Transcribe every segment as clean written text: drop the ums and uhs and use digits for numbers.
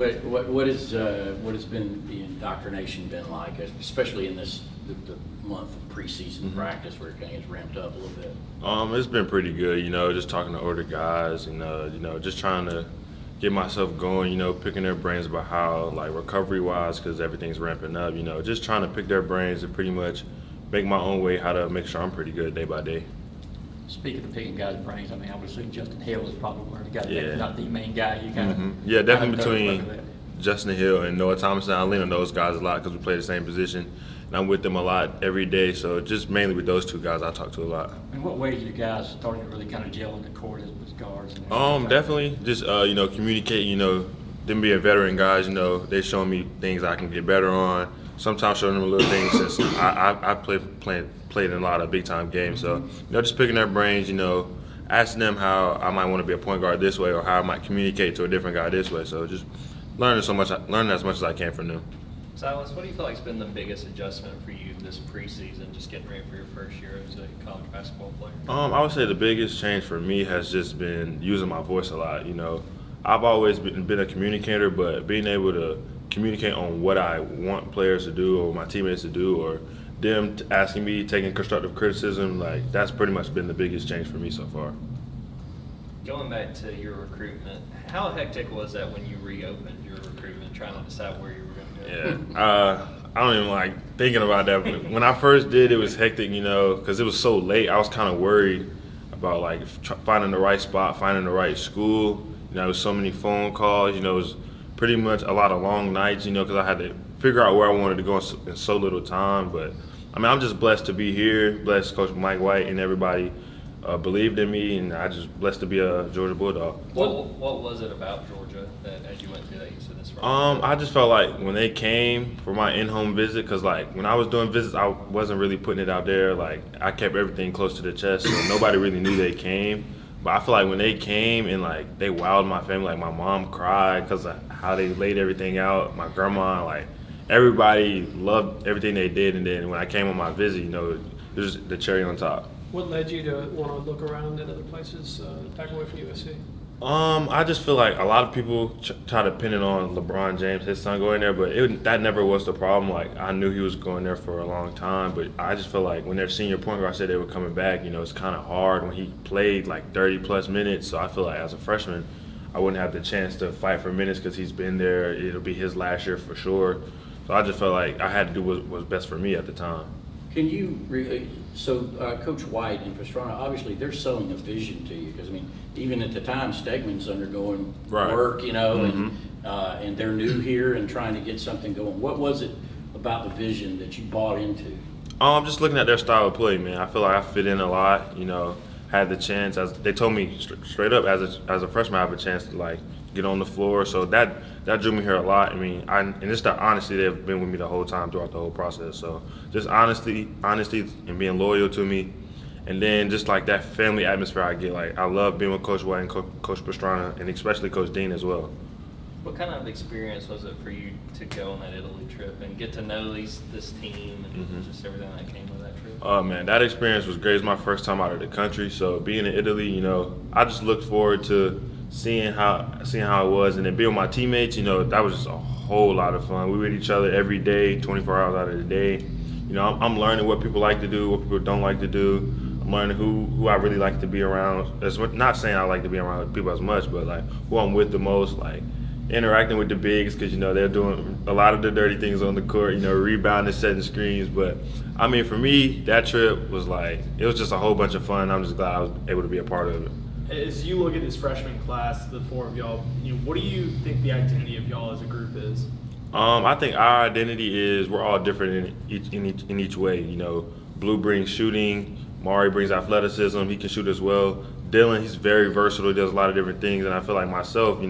What has been the indoctrination been like, especially in the month of preseason practice where everything is ramped up a little bit? It's been pretty good, just talking to older guys, just trying to get myself going, picking their brains about how, like, recovery-wise, because everything's ramping up, just trying to pick their brains and pretty much make my own way how to make sure I'm pretty good day by day. Speaking of picking guys' brains, I mean, I would assume Justin Hill is probably one of the guys, Yeah. not the main guy. You kind of Yeah, definitely between Justin Hill and Noah Thomas. I lean on those guys a lot because we play the same position, and I'm with them a lot every day. So just mainly with those two guys, I talk to a lot. In what ways are you guys starting to really kind of gel in the court as guards? Definitely just communicate. Them being veteran guys, they show me things I can get better on. Sometimes showing them little things since I played in a lot of big time games. So just picking their brains. Asking them how I might want to be a point guard this way or how I might communicate to a different guy this way. So just learning as much as I can from them. Silas, what do you feel like has been the biggest adjustment for you this preseason, just getting ready for your first year as a college basketball player? I would say the biggest change for me has just been using my voice a lot. I've always been a communicator, but being able to communicate on what I want players to do or my teammates to do or them asking me, taking constructive criticism, like that's pretty much been the biggest change for me so far. Going back to your recruitment, how hectic was that when you reopened your recruitment, trying to decide where you were going to go? Yeah, I don't even like thinking about that. But when I first did, it was hectic, because it was so late. I was kind of worried about like finding the right spot, finding the right school. There was so many phone calls. It was pretty much a lot of long nights. Because I had to figure out where I wanted to go in so little time. But I mean, I'm just blessed to be here. Blessed Coach Mike White and everybody believed in me, and I just blessed to be a Georgia Bulldog. What was it about Georgia that, as you went through that, you said this? I just felt like when they came for my in-home visit, because like when I was doing visits, I wasn't really putting it out there. Like I kept everything close to the chest, so nobody really knew they came. But I feel like when they came and like they wowed my family, like my mom cried because of how they laid everything out. My grandma, like everybody loved everything they did, and then when I came on my visit, it was the cherry on top. What led you to want to look around at other places back away from USC? I just feel like a lot of people try to pin it on LeBron James, his son going there, but that never was the problem. Like I knew he was going there for a long time, but I just feel like when their senior point guard said they were coming back, it's kind of hard when he played like 30 plus minutes. So I feel like as a freshman, I wouldn't have the chance to fight for minutes because he's been there. It'll be his last year for sure. So I just felt like I had to do what was best for me at the time. Can you really? So Coach White and Pastrana, obviously they're selling a vision to you because I mean, even at the time, Stegman's undergoing work, and they're new here and trying to get something going. What was it about the vision that you bought into? I'm just looking at their style of play, man. I feel like I fit in a lot. Had the chance, as they told me straight up, as a freshman, I have a chance to like get on the floor. So that drew me here a lot. I mean, and just the honesty, they've been with me the whole time throughout the whole process. So just honesty, and being loyal to me, and then just like that family atmosphere I get. Like I love being with Coach White and Coach Pastrana, and especially Coach Dean as well. What kind of experience was it for you to go on that Italy trip and get to know this team and just everything that came with that trip? Oh man, that experience was great. It's my first time out of the country, so being in Italy, I just looked forward to seeing how it was, and then being with my teammates. That was just a whole lot of fun. We were with each other every day, 24 hours out of the day. I'm learning what people like to do, what people don't like to do. I'm learning who I really like to be around. That's not saying I like to be around people as much, but like who I'm with the most, like interacting with the bigs because they're doing a lot of the dirty things on the court, rebounding, setting screens. But I mean, for me, that trip was like it was just a whole bunch of fun. I'm just glad I was able to be a part of it. As you look at this freshman class, the four of y'all, what do you think the identity of y'all as a group is? I think our identity is we're all different in each way. Blue brings shooting, Mari brings athleticism. He can shoot as well. Dylan, he's very versatile. He does a lot of different things, and I feel like myself,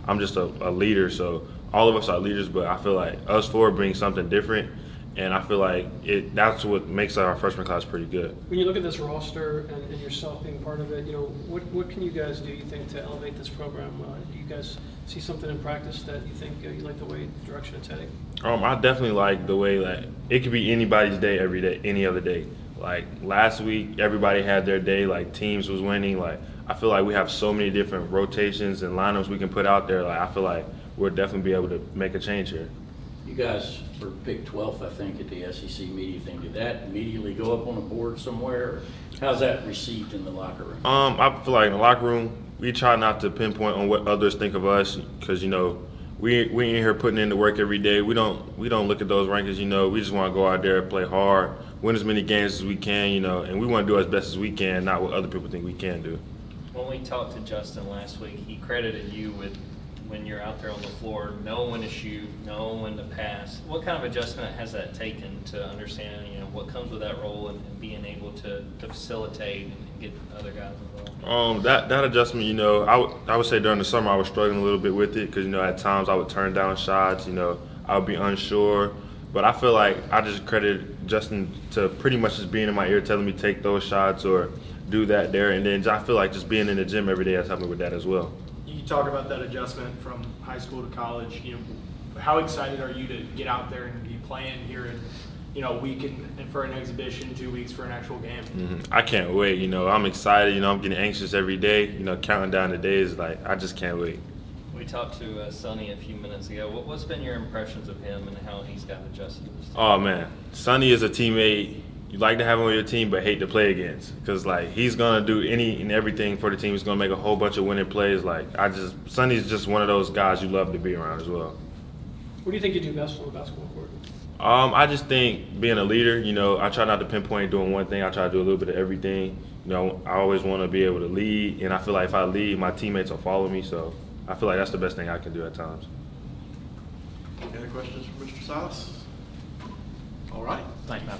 I'm just a leader. So all of us are leaders, but I feel like us four bring something different. And I feel like that's what makes our freshman class pretty good. When you look at this roster and yourself being part of it, what can you guys do, you think, to elevate this program? Do you guys see something in practice that you think you like the way, the direction it's heading? I definitely like the way that it could be anybody's day every day, any other day. Like last week, everybody had their day, like teams was winning. Like I feel like we have so many different rotations and lineups we can put out there. Like I feel like we'll definitely be able to make a change here. You guys were picked 12th, I think, at the SEC media thing. Did that immediately go up on a board somewhere? Or how's that received in the locker room? I feel like in the locker room, we try not to pinpoint on what others think of us because, you know, we in here putting in the work every day. We don't look at those rankings, you know. We just want to go out there, play hard, win as many games as we can, you know, and we want to do as best as we can, not what other people think we can do. When we talked to Justin last week, he credited you with when you're out there on the floor, knowing when to shoot, knowing when to pass. What kind of adjustment has that taken to understand, you know, what comes with that role and being able to facilitate and get other guys involved? That adjustment, you know, I would say during the summer I was struggling a little bit with it because, you know, at times I would turn down shots, you know, I would be unsure. But I feel like I just credit Justin to pretty much just being in my ear telling me take those shots or do that there. And then I feel like just being in the gym every day has helped me with that as well. You talk about that adjustment from high school to college. You know, how excited are you to get out there and be playing here in, you know, a week and for an exhibition, 2 weeks for an actual game? I can't wait. You know, I'm excited. You know, I'm getting anxious every day. You know, counting down the days. Like, I just can't wait. We talked to Sonny a few minutes ago. What's been your impressions of him and how he's got adjusted to this team? Oh man, Sonny is a teammate you like to have him on your team, but hate to play against. Because like he's gonna do any and everything for the team. He's gonna make a whole bunch of winning plays. Like Sonny's just one of those guys you love to be around as well. What do you think you do best on the basketball court? I just think being a leader, you know, I try not to pinpoint doing one thing. I try to do a little bit of everything. You know, I always want to be able to lead, and I feel like if I lead, my teammates will follow me. So I feel like that's the best thing I can do at times. Any other questions for Mr. Silas? All right. Thank you, man.